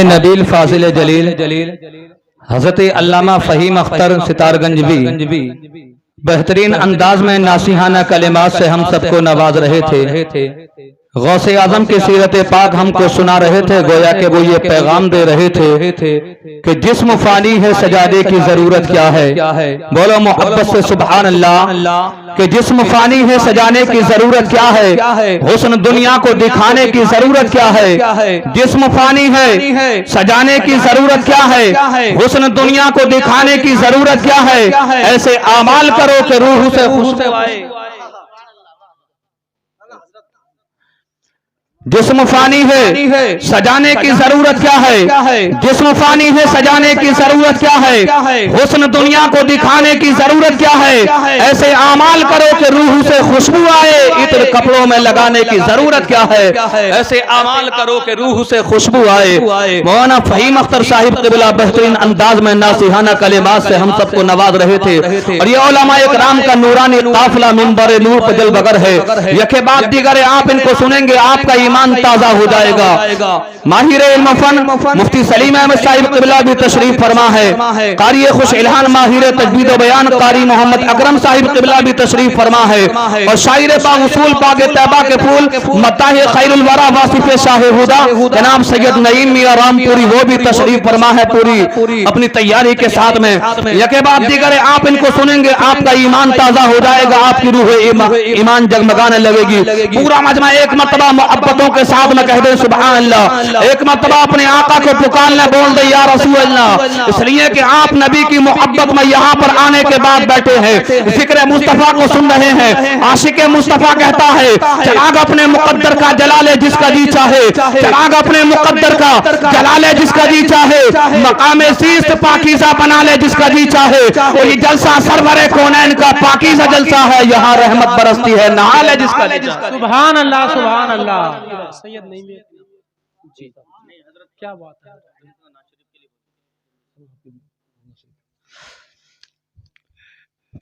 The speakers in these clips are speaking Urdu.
نبیل فاضل جلیل حضرت علامہ فہیم اختر ستار گنجوی بہترین انداز میں ناصحانہ کلمات سے ہم سب کو نواز رہے تھے۔ غوث اعظم کی سیرت پاک ہم کو سنا رہے تھے، گویا کہ وہ یہ پیغام دے رہے تھے کہ جسم فانی ہے سجادے کی ضرورت کیا ہے۔ بولو محبت سے سبحان اللہ کہ جسم فانی ہے سجانے کی ضرورت کیا ہے، حسن دنیا کو دکھانے کی ضرورت کیا ہے۔ جسم فانی ہے سجانے کی ضرورت کیا ہے، حسن دنیا کو دکھانے کی ضرورت کیا ہے۔ ایسے اعمال کرو کہ روح سے خوشبو آئے۔ جسم فانی ہے سجانے کی ضرورت کیا ہے، جسم فانی ہے سجانے کی ضرورت کیا ہے، حسن دنیا کو دکھانے کی ضرورت کیا ہے۔ ایسے اعمال کرو کہ روح سے خوشبو آئے، عطر کپڑوں میں لگانے کی ضرورت کیا ہے۔ ایسے اعمال کرو کہ روح سے خوشبو آئے۔ مولانا فہیم اختر صاحب قبلہ بہترین انداز میں ناصحانہ کلمات سے ہم سب کو نواز رہے تھے، اور یہ علماء اکرام کا نورانی قافلہ منبر نور پہ جل بگر ہے۔ یکے بعد دیگر آپ ان کو سنیں گے، آپ کا ایمان تازہ ہو جائے گا۔ ماہر علم فن مفتی سلیم احمد صاحب قبلہ بھی تشریف فرما ہے۔ قاری خوش الہان ماہر تجوید و بیان قاری محمد اکرم صاحب قبلہ بھی تشریف فرما ہے، اور شاعر با اصول پاک طیبہ کے پھول مداح خیر الورا واصف شاہ ہدا جناب سید نعیم میاں رام پوری وہ بھی تشریف فرما ہے پوری اپنی تیاری کے ساتھ میں۔ یکے بعد دیگر آپ ان کو سنیں گے، آپ کا ایمان تازہ ہو جائے گا، آپ کی روح ایمان جگمگانے لگے گی۔ پورا مجمع ایک مرتبہ محبتوں کے ساتھ میں کہہ دیں سبحان اللہ، ایک مرتبہ اپنے آقا کو پکارنے بول دے یا رسول اللہ، اس لیے کہ آپ نبی کی محبت میں یہاں پر آنے کے بعد بیٹھے ہیں، ذکر مصطفیٰ کو سن رہے ہیں۔ عاشق مصطفیٰ کہتا ہے چراغ اپنے مقدر کا جلا لے جس کا جی چاہے، چراغ اپنے مقدر کا جلا لے جس کا جی چاہے، مقام زیست پاکیزہ بنا لے جس کا جی چاہے۔ وہی جلسہ سرور کونین کا پاکیزہ جلسہ ہے، یہاں رحمت برستی ہے، نہا لے جس کا جی چاہے۔ سبحان اللہ سبحان اللہ۔ سید نہیں جی کیا بات ہے۔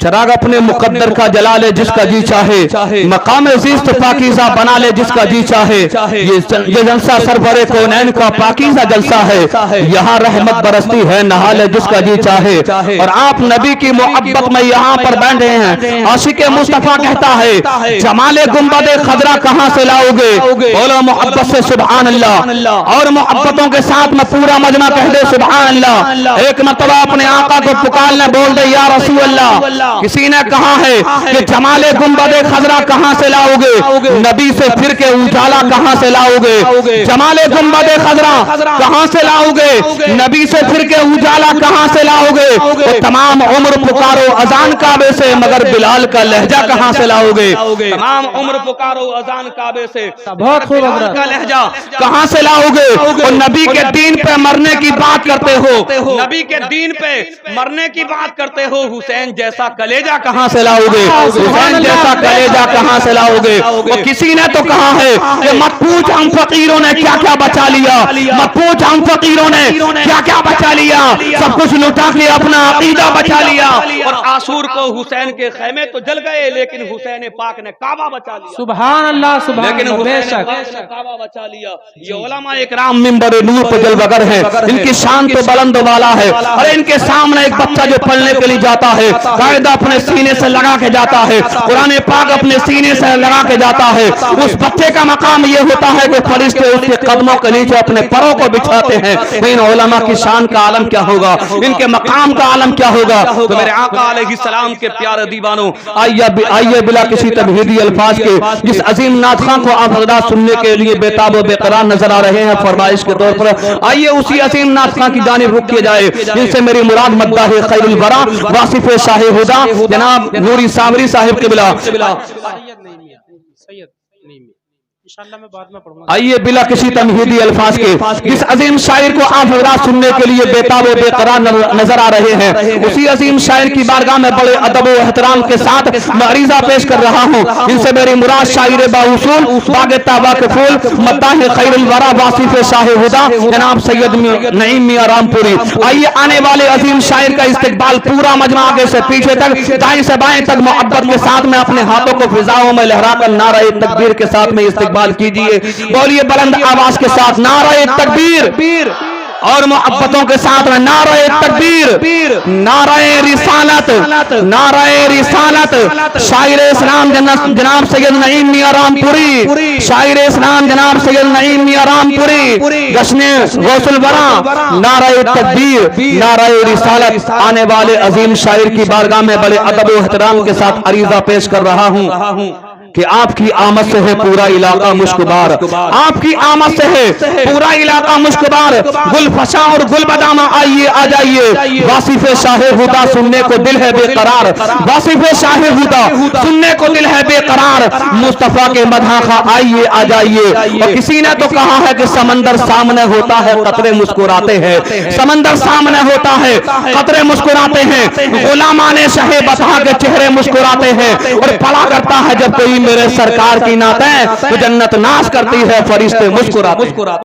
چراغ اپنے مقدر کا جلا لے جس کا جی چاہے، مقام زیست پاکیزہ بنا لے جس کا جی چاہے۔ یہ جلسہ سرور کونین کا پاکیزہ جلسہ ہے، یہاں رحمت برستی ہے، نہا لے جس کا جی چاہے۔ اور آپ نبی کی محبت میں یہاں پر بیٹھے ہیں۔ عاشق مصطفیٰ کہتا ہے جمال گنبد خضرا کہاں سے لاؤ گے، بولو محبت سے سبحان اللہ، اور محبتوں کے ساتھ میں پورا مجمع کہہ دے سبحان اللہ۔ ایک مرتبہ اپنے آقا کو پکارنے بول دے یا رسول اللہ۔ کسی نے کہا ہے کہ جمال گنبد خضرا کہاں سے لاؤ گے، نبی سے پھر کے اجالا کہاں سے لاؤ گے۔ جمال گنبد خضرا کہاں سے لاؤ گے، نبی سے پھر کے اجالا کہاں سے لاؤ گے۔ تمام عمر پکارو اذان کعبے سے، مگر بلال کا لہجہ کہاں سے لاؤ گے۔ تمام عمر پکارو اذان کعبے سے، بلال کا لہجہ کہاں سے لاؤ گے۔ اور نبی کے دین پہ مرنے کی بات کرتے ہو، نبی کے دین پہ مرنے کی بات کرتے ہو، حسین جیسا کلیجہ کہاں سے لاؤ گے، حسین جیسا کلیجہ کہاں سے لاؤ گے۔ اور کسی نے تو کہا ہے کہ مت پوچھ ہم فقیروں نے کیا کیا بچا لیا، مت پوچھ ہم فقیروں نے کیا کیا بچا لیا، سب کچھ لٹا کے اپنا عقیدہ بچا لیا۔ اور عاشور کو حسین کے خیمے تو جل گئے، لیکن حسین پاک نے کعبہ بچا لیا۔ سبحان اللہ سبحان اللہ، لیکن حسین پاک نے کعبہ بچا لیا۔ یہ علماء اکرام منبر نور پہ جل بگر ہیں، ان کی شان تو بلند و بالا ہے، اور ان کے سامنے ایک بچہ جو پڑھنے کے لیے جاتا ہے قاعدہ اپنے سینے سے لگا کے جاتا ہے، قرآن پاک اپنے سینے سے لگا کے جاتا ہے۔ اس بچے کا مقام یہ ہوتا ہے کہ فرشتے اس کے قدموں کے نیچے اپنے پروں کو بچھاتے ہیں۔ ان علماء کی شان کا عالم کیا ہوگا، ان کے مقام کا عالم کیا ہوگا۔ تو میرے آقا علیہ السلام کے پیارے دیوانوں، آئیے بلا کسی تمہیدی الفاظ کے جس عظیم نعت خواں کو آپ حضرات سننے کے لیے بےتاب و بے قرار نظر آ رہے ہیں فرمائش کے طور پر، آئیے اسی عظیم نعت خواں کی جانب رخ کیے جائے جن سے میری مراد مداح خیر الورا واصف شاہ ہدا جناب نوری صابری صاحب قبلہ۔ آئیے بلا کسی تمہیدی الفاظ کے جس عظیم شاعر کو آپ حضرات سننے کے لیے بےتاب و بے قرار نظر آ رہے ہیں، اسی عظیم شاعر کی بارگاہ میں بڑے ادب و احترام کے ساتھ میں عریضہ پیش کر رہا ہوں، جن سے میری مراد شاعر با اصول باغ طیبہ کے پھول مداح خیر الورا واصف شاہ ہدا جناب سید نعیم میاں رام پوری۔ آئیے آنے والے عظیم شاعر کا استقبال پورا مجمع آگے سے پیچھے تک دائیں سے بائیں تک محبت کے ساتھ میں اپنے ہاتھوں کو فضاؤں میں لہرا کر نعرہ تکبیر کے ساتھ میں استقبال کیجئے۔ بولیے بلند آواز کے ساتھ نعرہ تکبیر۔ اور محبتوں کے ساتھ میں نعرہ تکبیر، نعرہ رسالت، نعرہ رسالت۔ شاعر اسلام جناب سید نعیم میاں رام پوری، شاعر اسلام جناب سید نعیم میاں رام پوری، جشن غوث الورا، نعرہ تکبیر، نعرہ رسالت۔ آنے والے عظیم شاعر کی بارگاہ میں بڑے ادب و احترام کے ساتھ عریضہ پیش کر رہا ہوں کہ آپ کی آمد سے ہے پورا علاقہ مشکبار، آپ کی آمد سے ہے پورا علاقہ مشکبار۔ گل فشاں اور گل بدامہ آئیے آ جائیے، واصف شاہ ہدا سننے کو دل ہے بے قرار، واصف شاہ ہدا سننے کو دل ہے بے قرار۔ مصطفیٰ کے مدح خواہ آئیے آ جائیے۔ اور کسی نے تو کہا ہے کہ سمندر سامنے ہوتا ہے قطرے مسکراتے ہیں، سمندر سامنے ہوتا ہے قطرے مسکراتے ہیں، غلامان شہ بطحا کے چہرے مسکراتے ہیں۔ اور پڑا کرتا ہے جب کوئی میرے سرکار کی نعتیں تو جنت ناز کرتی ہے، فرشتے مسکراتے ہیں۔